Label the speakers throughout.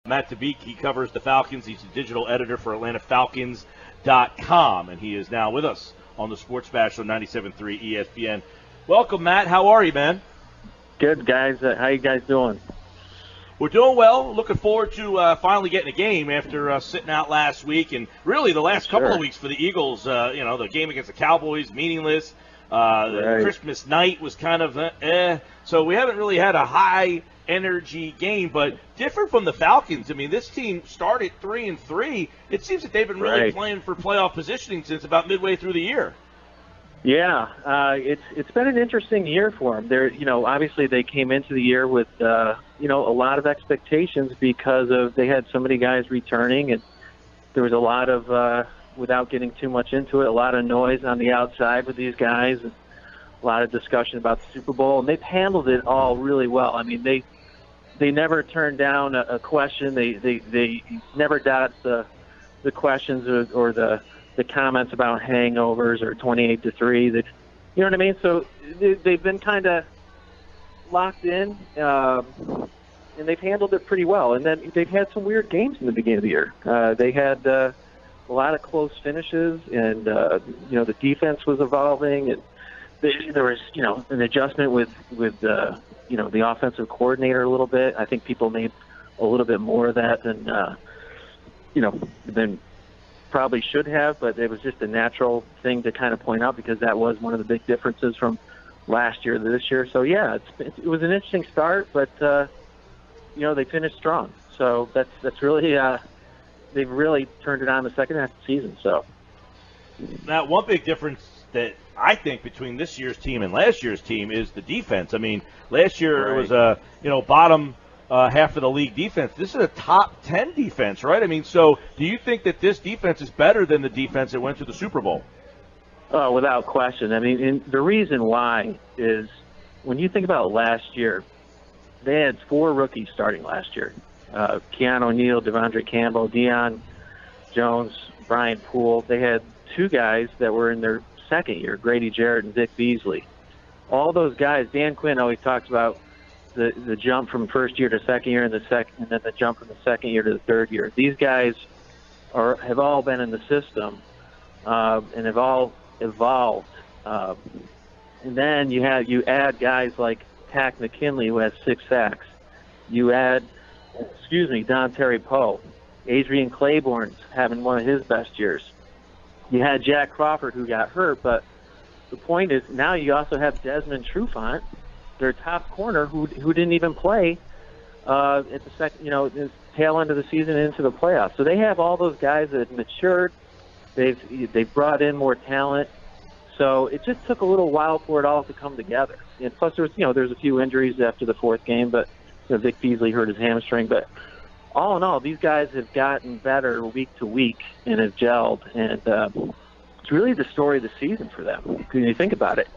Speaker 1: Matt Tabeek. He covers the Falcons. He's the digital editor for AtlantaFalcons.com, and he is now with us on the Sports Bash on 97.3 ESPN. Welcome, Matt. How are you, man?
Speaker 2: Good, guys. How you guys doing?
Speaker 1: We're doing well. Looking forward to finally getting a game after sitting out last week, and really the last couple of weeks for the Eagles. The game against the Cowboys, meaningless. The Christmas night was kind of so we haven't really had a high energy game, but different from the Falcons. I mean, this team started 3-3. It seems that they've been really playing for playoff positioning since about midway through the year.
Speaker 2: Yeah, it's been an interesting year for them. They're, obviously they came into the year with a lot of expectations because of they had so many guys returning, and there was a lot of without getting too much into it, a lot of noise on the outside with these guys, and a lot of discussion about the Super Bowl, and they've handled it all really well. I mean, they never turned down a question. They never dodged the questions or the comments about hangovers or 28-3. That, you know what I mean? So they've been kind of locked in, and they've handled it pretty well. And then they've had some weird games in the beginning of the year. They had a lot of close finishes, and the defense was evolving, and there was an adjustment with the offensive coordinator a little bit. I think people made a little bit more of that than probably should have, but it was just a natural thing to kind of point out because that was one of the big differences from last year to this year. So yeah, it was an interesting start, but they finished strong. So that's really they've really turned it on the second half of the season. So
Speaker 1: now, one big difference that I think between this year's team and last year's team is the defense. I mean, last year it was bottom half of the league defense. This is a top 10 defense, right? I mean, so do you think that this defense is better than the defense that went to the Super Bowl?
Speaker 2: Oh, without question. I mean, and the reason why is when you think about last year, they had 4 rookies starting last year. Keanu O'Neal, Devondre Campbell, Deion Jones, Brian Poole. They had 2 guys that were in their second year, Grady Jarrett and Vic Beasley. All those guys, Dan Quinn always talks about the jump from first year to second year and then the jump from the second year to the third year. These guys have all been in the system and have all evolved. And then you add guys like Tack McKinley, who has 6 sacks. You add, Don Terry Poe. Adrian Claiborne's having one of his best years. You had Jack Crawford, who got hurt, but the point is now you also have Desmond Trufant, their top corner, who didn't even play at the the tail end of the season into the playoffs. So they have all those guys that have matured. They've brought in more talent. So it just took a little while for it all to come together. And plus, there's a few injuries after the 4th game, but Vic Beasley hurt his hamstring. But all in all, these guys have gotten better week to week and have gelled. And it's really the story of the season for them when you think about it.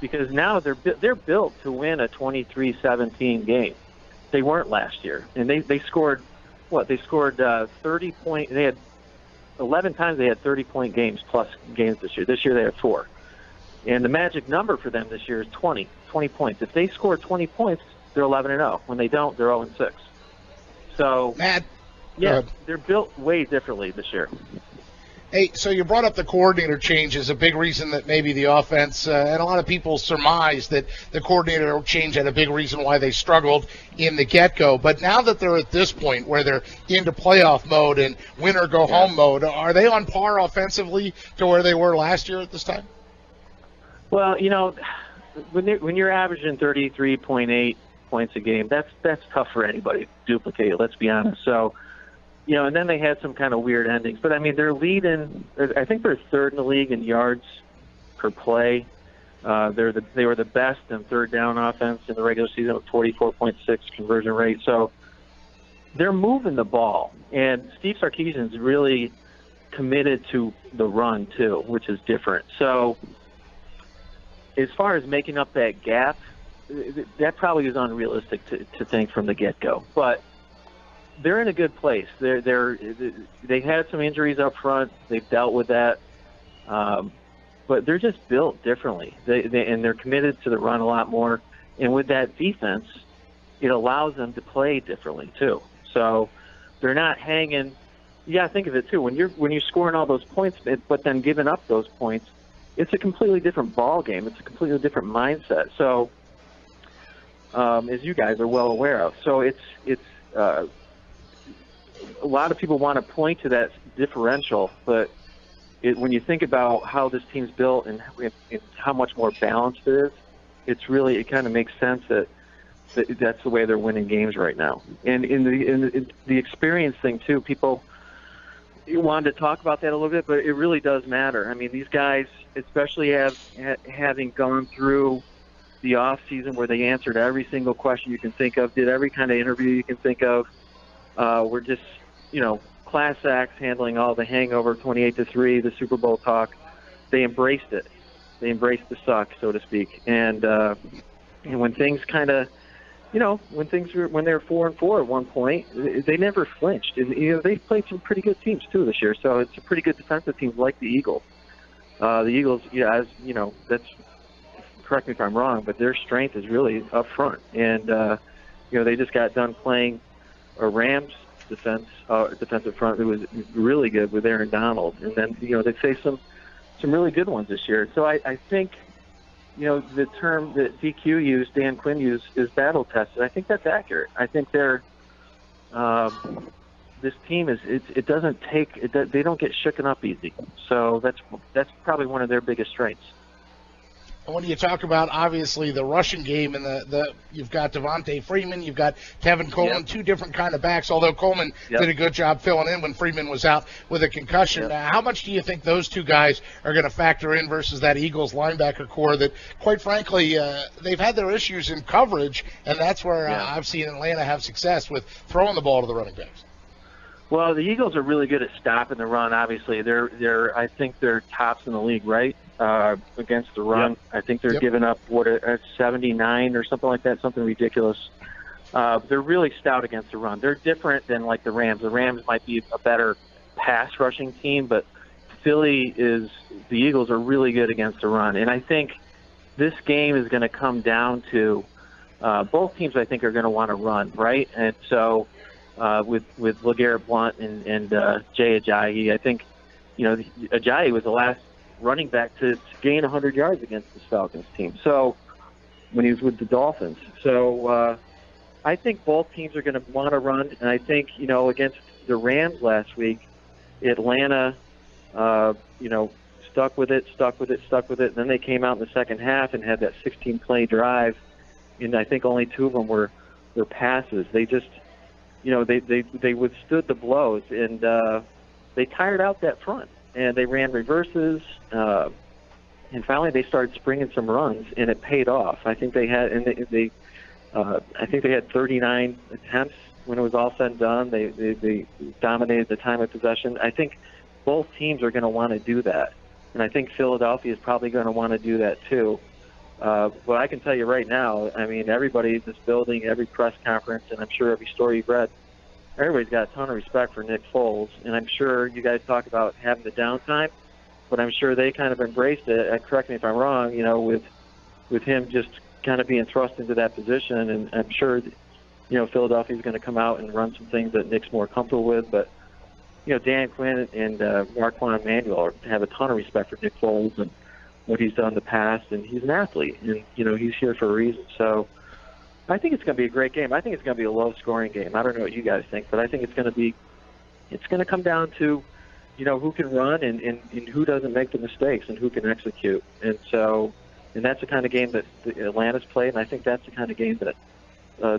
Speaker 2: Because now they're built to win a 23-17 game. They weren't last year, and they scored what? They scored 30 points. They had 11 times they had 30-point games plus games this year. This year they had 4, and the magic number for them this year is 20 points. If they score 20 points, they're 11-0. When they don't, they're 0-6. So
Speaker 3: Matt,
Speaker 2: yeah, they're built way differently this year.
Speaker 3: Hey, so you brought up the coordinator change as a big reason that maybe the offense, and a lot of people surmise that the coordinator change had a big reason why they struggled in the get-go. But now that they're at this point where they're into playoff mode and win-or-go-home mode, are they on par offensively to where they were last year at this time?
Speaker 2: Well, when you're averaging 33.8 points a game, that's tough for anybody to duplicate, let's be honest. So, and then they had some kind of weird endings. But, I mean, they're leading – I think they're 3rd in the league in yards per play. They were the best in third down offense in the regular season with 44.6 conversion rate. So they're moving the ball. And Steve Sarkisian's really committed to the run, too, which is different. So as far as making up that gap, that probably is unrealistic to think from the get-go. But they're in a good place. They had some injuries up front. They've dealt with that. But they're just built differently. And they're committed to the run a lot more. And with that defense, it allows them to play differently, too. So They're not hanging. Yeah, think of it too. When you're scoring all those points, but then giving up those points, it's a completely different ball game. It's a completely different mindset. So, as you guys are well aware of, so it's a lot of people want to point to that differential, but when you think about how this team's built and how much more balanced it is, it kind of makes sense that that's the way they're winning games right now. And in the experience thing too, people wanted to talk about that a little bit, but it really does matter. I mean, these guys, especially having gone through the off season where they answered every single question you can think of, did every kind of interview you can think of, were just, class acts handling all the hangover 28-3, the Super Bowl talk. They embraced it. They embraced the suck, so to speak. And when things kind of, when they were 4-4 at one point, they never flinched. And they played some pretty good teams too this year. So it's a pretty good defensive team like the Eagles. The Eagles, that's, correct me if I'm wrong, but their strength is really up front. And they just got done playing a Rams defensive front that was really good with Aaron Donald, and then they faced some really good ones this year. So I think the term that DQ used, Dan Quinn used, is battle tested. I think that's accurate. I think they're this team they don't get shooken up easy. So that's probably one of their biggest strengths.
Speaker 3: When you talk about, obviously, the rushing game and you've got Devontae Freeman, you've got Tevin Coleman, two different kind of backs, although Coleman did a good job filling in when Freeman was out with a concussion. How much do you think those two guys are going to factor in versus that Eagles linebacker core that, quite frankly, they've had their issues in coverage, and that's where I've seen Atlanta have success with throwing the ball to the running backs?
Speaker 2: Well, the Eagles are really good at stopping the run, obviously. I think they're tops in the league, right? Against the run. I think they're giving up, 79 or something like that, something ridiculous. They're really stout against the run. They're different than, like, the Rams. The Rams might be a better pass-rushing team, but the Eagles are really good against the run. And I think this game is going to come down to both teams, I think, are going to want to run, right? And so with LeGarrette Blount and Jay Ajayi, I think, Ajayi was the last running back to gain 100 yards against this Falcons team. So when he was with the Dolphins. So I think both teams are going to want to run. And I think, against the Rams last week, Atlanta, stuck with it. And then they came out in the second half and had that 16-play drive. And I think only two of them were passes. They just, they withstood the blows, and they tired out that front. And they ran reverses, and finally they started springing some runs, and it paid off. I think they had, I think they had 39 attempts when it was all said and done. They dominated the time of possession. I think both teams are going to want to do that, and I think Philadelphia is probably going to want to do that too. But I can tell you right now, I mean, everybody in this building, every press conference, and I'm sure every story you've read, everybody's got a ton of respect for Nick Foles, and I'm sure you guys talk about having the downtime, but I'm sure they kind of embraced it. Correct me if I'm wrong, with him just kind of being thrust into that position, and I'm sure, Philadelphia's going to come out and run some things that Nick's more comfortable with, but, Dan Quinn and Marquand Manuel have a ton of respect for Nick Foles and what he's done in the past, and he's an athlete, and, he's here for a reason. So I think it's going to be a great game. I think it's going to be a low-scoring game. I don't know what you guys think, but I think it's going to come down to, who can run and who doesn't make the mistakes and who can execute. And that's the kind of game that Atlanta's played, and I think that's the kind of game that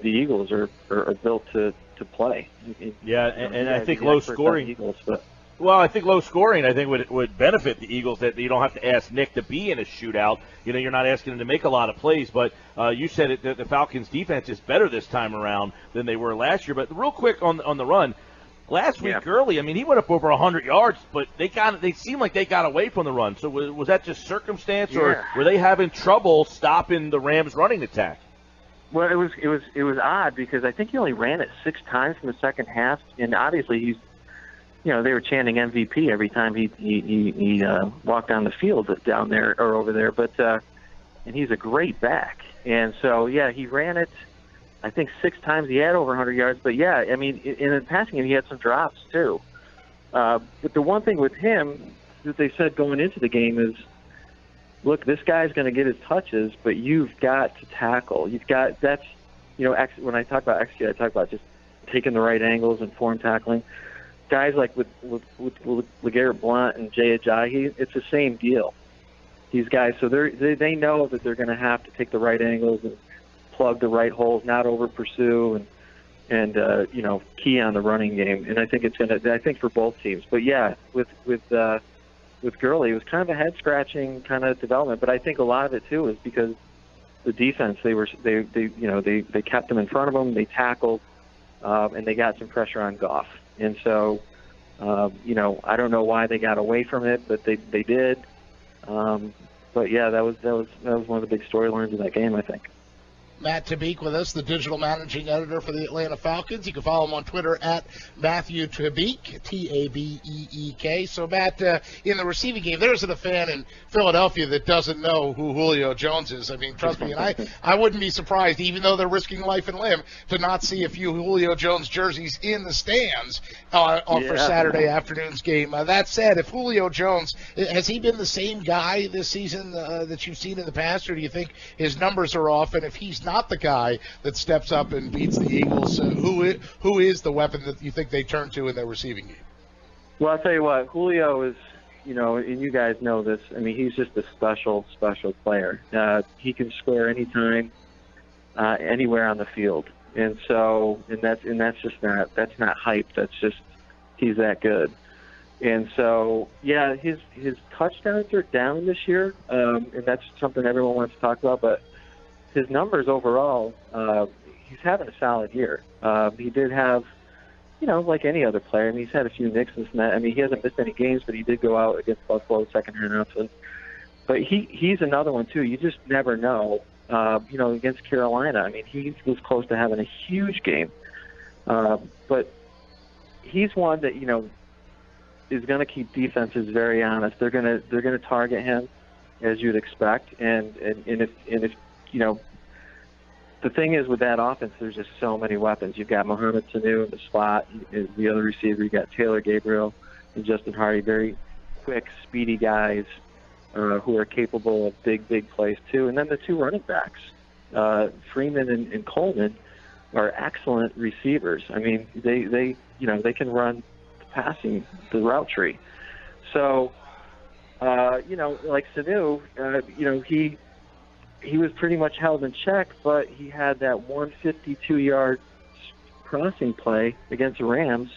Speaker 2: the Eagles are built to play.
Speaker 1: And I think low-scoring. Well, I think low scoring, would benefit the Eagles, that you don't have to ask Nick to be in a shootout. You're not asking him to make a lot of plays, but you said it, that the Falcons' defense is better this time around than they were last year. But real quick on the run, last week early, he went up over 100 yards, but they seemed like they got away from the run. So was that just circumstance, or were they having trouble stopping the Rams' running attack?
Speaker 2: Well, it was odd because I think he only ran it 6 times in the second half, and obviously he's. They were chanting MVP every time he walked down the field down there or over there. But and he's a great back, and so he ran it I think 6 times he had over 100 yards. But yeah, I mean, in the passing game, he had some drops too. But the one thing with him that they said going into the game is, look, this guy's going to get his touches, but you've got to tackle. That's, when I talk about execute, I talk about just taking the right angles and form tackling. Guys like with LeGarrette Blount and Jay Ajayi, it's the same deal. These guys, so they know that they're going to have to take the right angles and plug the right holes, not over pursue and key on the running game. And I think I think for both teams. But yeah, with Gurley, it was kind of a head scratching kind of development. But I think a lot of it too is because the defense, they kept them in front of them, they tackled, and they got some pressure on Goff. And so, I don't know why they got away from it, but they did. But yeah, that was one of the big storylines of that game, I think.
Speaker 3: Matt Tabeek with us, the digital managing editor for the Atlanta Falcons. You can follow him on Twitter at Matthew Tabeek, Tabeek. So, Matt, in the receiving game, there isn't a fan in Philadelphia that doesn't know who Julio Jones is. I mean, trust me, and I wouldn't be surprised, even though they're risking life and limb, to not see a few Julio Jones jerseys in the stands for Saturday afternoon's game. That said, if Julio Jones, has he been the same guy this season that you've seen in the past, or do you think his numbers are off? And if he's not the guy that steps up and beats the Eagles, who is the weapon that you think they turn to in their receiving game?
Speaker 2: Well, I'll tell you what, Julio is, and you guys know this, I mean, he's just a special player. He can score anytime, anywhere on the field. And so, that's not hype. That's just, he's that good. And so, yeah, his touchdowns are down this year, and that's something everyone wants to talk about, but his numbers overall, he's having a solid year. He did have, like any other player, I mean, he's had a few nicks and that. I mean, he hasn't missed any games, but he did go out against Buffalo second half. But he's another one, too. You just never know. Against Carolina, I mean, he was close to having a huge game. But he's one that, is going to keep defenses very honest. They're going to target him, as you'd expect. And if the thing is with that offense, there's just so many weapons. You've got Mohamed Sanu in the slot, is the other receiver. You've got Taylor Gabriel and Justin Hardy, very quick, speedy guys who are capable of big plays too. And then the 2 running backs, Freeman and Coleman, are excellent receivers. I mean, they can run the route tree. So, like Sanu, he was pretty much held in check, but he had that 152-yard crossing play against the Rams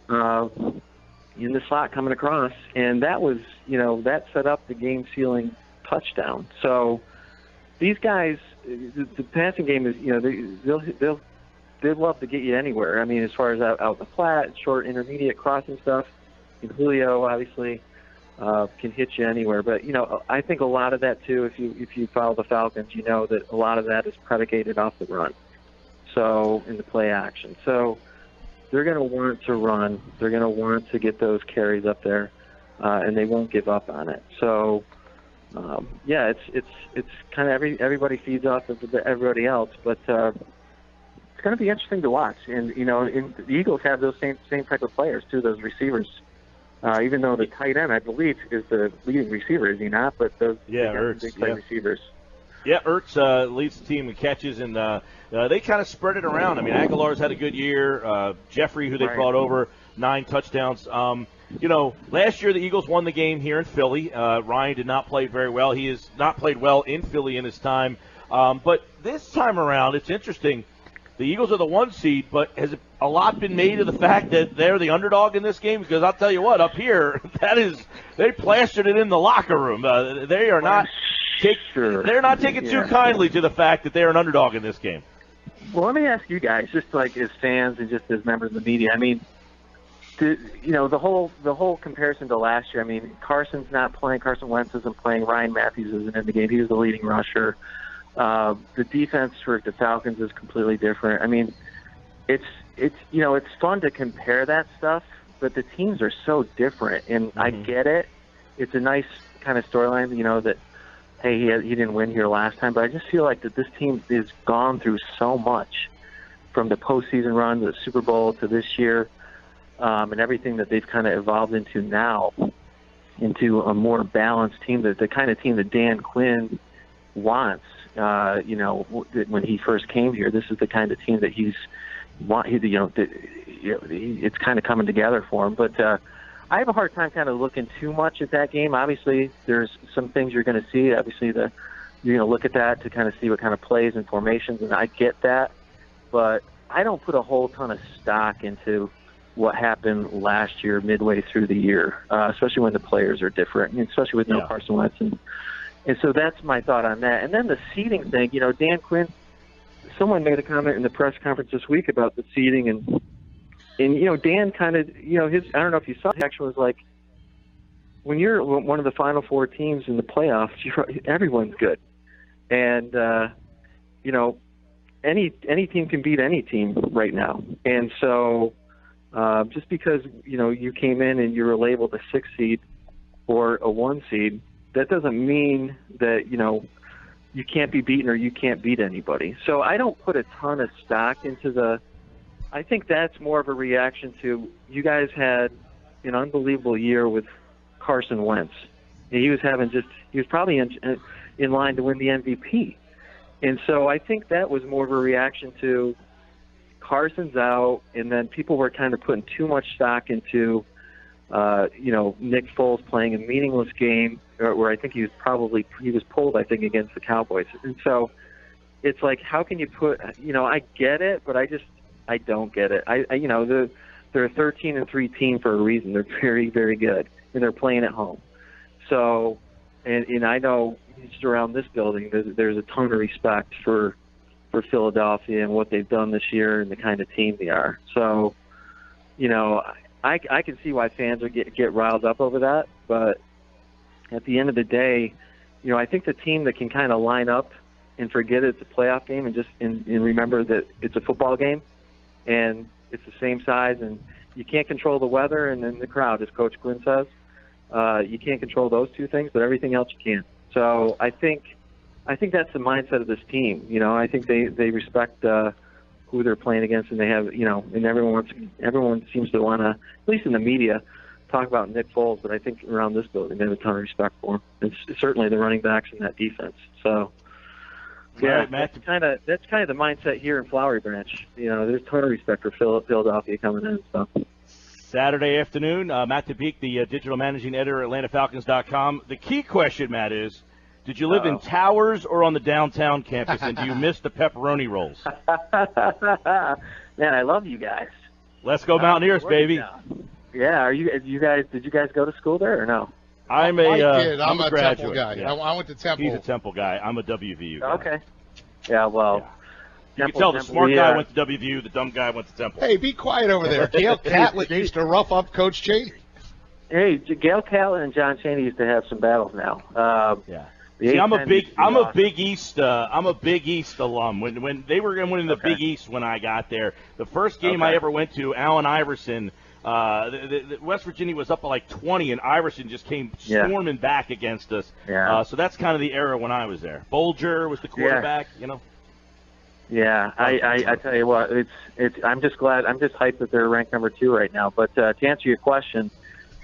Speaker 2: in the slot coming across, and that was, that set up the game-sealing touchdown. So these guys, the passing game is, they'd love to get you anywhere. I mean, as far as out the flat, short, intermediate crossing stuff, and Julio obviously can hit you anywhere. But, I think a lot of that, too, if you follow the Falcons, you know that a lot of that is predicated off the run, so in the play action. So they're going to want to run. They're going to want to get those carries up there, and they won't give up on it. So, it's kind of everybody feeds off of everybody else, but it's going to be interesting to watch. And, the Eagles have those same type of players, too, those receivers. Even though the tight end, I believe, is the leading receiver, is he not? But those
Speaker 1: Ertz,
Speaker 2: big play receivers.
Speaker 1: Yeah, Ertz leads the team in catches, and they kind of spread it around. I mean, Aguilar's had a good year. Jeffrey, who they brought over, 9 touchdowns. Last year the Eagles won the game here in Philly. Ryan did not play very well. He has not played well in Philly in his time. But this time around, it's interesting. The Eagles are the 1 seed, but has a lot been made of the fact that they're the underdog in this game? Because I'll tell you what, up here, they plastered it in the locker room. They are not they're not taking too kindly to the fact that they're an underdog in this game.
Speaker 2: Well, let me ask you guys, just like as fans and just as members of the media. I mean, the whole comparison to last year. I mean, Carson's not playing. Carson Wentz isn't playing. Ryan Matthews isn't in the game. He was the leading rusher. The defense for the Falcons is completely different. I mean, it's fun to compare that stuff, but the teams are so different, and I get it. It's a nice kind of storyline, that hey, he didn't win here last time, but I just feel like that this team has gone through so much from the postseason run to the Super Bowl to this year, and everything that they've kind of evolved into now, into a more balanced team, the kind of team that Dan Quinn wants. When he first came here, this is the kind of team that it's kind of coming together for him. But I have a hard time kind of looking too much at that game. Obviously, there's some things you're going to see. Obviously, you're going to look at that to kind of see what kind of plays and formations, and I get that. But I don't put a whole ton of stock into what happened last year midway through the year, especially when the players are different, and especially with no Carson Wentz. And so that's my thought on that. And then the seeding thing, Dan Quinn, someone made a comment in the press conference this week about the seeding, and Dan kind of, his, I don't know if you saw, the action was like, when you're one of the final four teams in the playoffs, everyone's good. And, any team can beat any team right now. And so just because, you came in and you were labeled a 6 seed or a 1 seed, that doesn't mean that, you can't be beaten or you can't beat anybody. So I don't put a ton of stock into I think that's more of a reaction to, you guys had an unbelievable year with Carson Wentz. He was probably in line to win the MVP. And so I think that was more of a reaction to Carson's out, and then people were kind of putting too much stock into, Nick Foles playing a meaningless game, where I think he was pulled, I think, against the Cowboys. And so it's like, how can you put, I get it, but I don't get it. They're a 13-3 team for a reason. They're very, very good, and they're playing at home. So, and I know just around this building, there's a ton of respect for Philadelphia and what they've done this year and the kind of team they are. So, I can see why fans would get riled up over that, but at the end of the day, I think the team that can kind of line up and forget it's a playoff game and remember that it's a football game and it's the same size, and you can't control the weather and then the crowd, as Coach Quinn says. You can't control those two things, but everything else you can. So I think that's the mindset of this team. I think they respect who they're playing against, and they have, and everyone seems to want to, at least in the media, talk about Nick Foles, but I think around this building they have a ton of respect for him. It's certainly the running backs and that defense. So, yeah,
Speaker 1: right, Matt.
Speaker 2: That's kind of the mindset here in Flowery Branch. There's a ton of respect for Philadelphia coming in. So.
Speaker 1: Saturday afternoon, Matt Tabeek, the digital managing editor at AtlantaFalcons.com. The key question, Matt, is, did you live in Towers or on the downtown campus, and do you miss the pepperoni rolls?
Speaker 2: Man, I love you guys.
Speaker 1: Let's go Mountaineers, baby.
Speaker 2: Yeah, did you guys go to school there or no?
Speaker 3: I did. I'm a
Speaker 1: graduate.
Speaker 3: Temple guy.
Speaker 1: Yeah.
Speaker 3: I went to Temple.
Speaker 1: He's a Temple guy. I'm a WVU guy.
Speaker 2: Okay. Yeah, well.
Speaker 1: Yeah. You can tell the smart guy went to WVU, the dumb guy went to Temple.
Speaker 3: Hey, be quiet over there. Gail Catlett used to rough up Coach Cheney.
Speaker 2: Hey, Gail Catlett and John Cheney used to have some battles now.
Speaker 1: Yeah. See, I'm a Big East alum. When they were winning the Big East when I got there, the first game I ever went to, Allen Iverson, the West Virginia was up by like 20, and Iverson just came storming back against us.
Speaker 2: Yeah.
Speaker 1: So that's kind of the era when I was there. Bolger was the quarterback,
Speaker 2: Yeah, I tell you what, I'm just hyped that they're ranked number 2 right now. But to answer your question,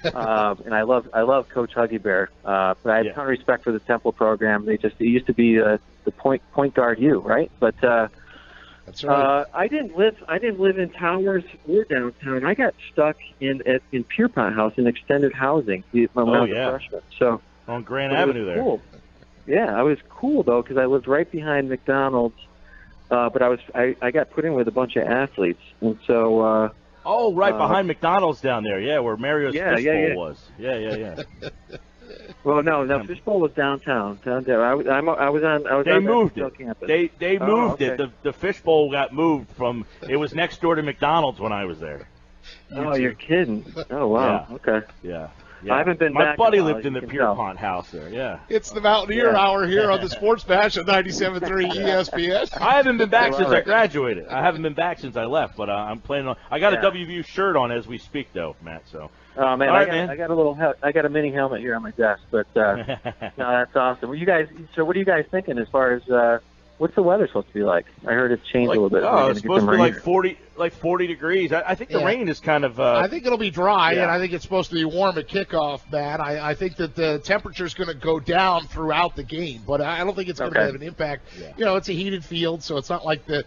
Speaker 2: and I love Coach Huggy Bear, but I have a ton of respect for the Temple program. It used to be the point guard right? But
Speaker 3: that's right.
Speaker 2: I didn't live in Towers or downtown. I got stuck in Pierpont House in extended housing when I was a freshman. So
Speaker 1: on Grand Avenue there.
Speaker 2: Cool. Yeah, I was cool though because I lived right behind McDonald's. But I got put in with a bunch of athletes, and so.
Speaker 1: Behind McDonald's down there, where Mario's Fishbowl was. Yeah.
Speaker 2: Well, no, Fishbowl was downtown. Down there, I was on.
Speaker 1: They moved it.
Speaker 2: Campus.
Speaker 1: They moved it. The Fishbowl got moved from. It was next door to McDonald's when I was there.
Speaker 2: You're kidding! Oh wow.
Speaker 1: Yeah.
Speaker 2: Okay.
Speaker 1: Yeah.
Speaker 2: I haven't been
Speaker 1: My
Speaker 2: back.
Speaker 1: buddy
Speaker 2: in a while,
Speaker 1: lived in the Pierpont house there. Yeah.
Speaker 3: It's the Mountaineer Hour here on the Sports Bash at 97.3 ESPN.
Speaker 1: I haven't been back since I graduated. I haven't been back since I left, but I'm planning on. I got a WVU shirt on as we speak, though, Matt. So.
Speaker 2: Oh man,
Speaker 1: Right,
Speaker 2: I got a mini helmet here on my desk, but no, that's awesome. What are you guys thinking as far as what's the weather supposed to be like? I heard it's changed a little bit.
Speaker 1: Oh, it's supposed to be like 40 degrees. I think the rain is kind of.
Speaker 3: I think it'll be dry, and I think it's supposed to be warm at kickoff, Matt. I think that the temperature is going to go down throughout the game, but I don't think it's going to have an impact. Yeah. It's a heated field, so it's not like the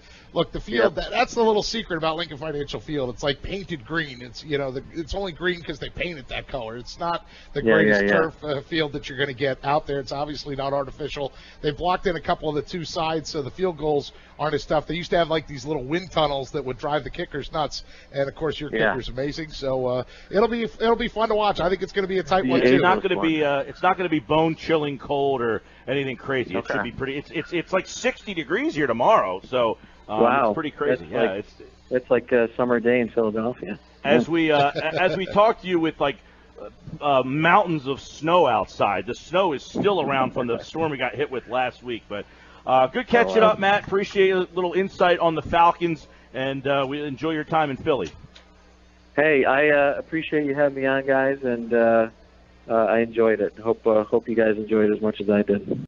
Speaker 3: field. That's the little secret about Lincoln Financial Field. It's like painted green. It's it's only green because they painted that color. It's not the greatest turf field that you're going to get out there. It's obviously not artificial. They blocked in a couple of the two sides, so the field goals aren't as tough. They used to have like these little wind tunnels that would drive the kickers nuts, and of course your kicker's amazing. So it'll be fun to watch. I think it's going to be a tight one too.
Speaker 1: It's not going to be bone chilling cold or anything crazy. It should be pretty. It's like 60 degrees here tomorrow, so it's pretty crazy.
Speaker 2: It's like a summer day in Philadelphia.
Speaker 1: As we talk to you with like mountains of snow outside. The snow is still around from the storm we got hit with last week, but. Good catching up, Matt. Appreciate a little insight on the Falcons, and we enjoy your time in Philly.
Speaker 2: Hey, I appreciate you having me on, guys, and I enjoyed it. Hope you guys enjoyed it as much as I did.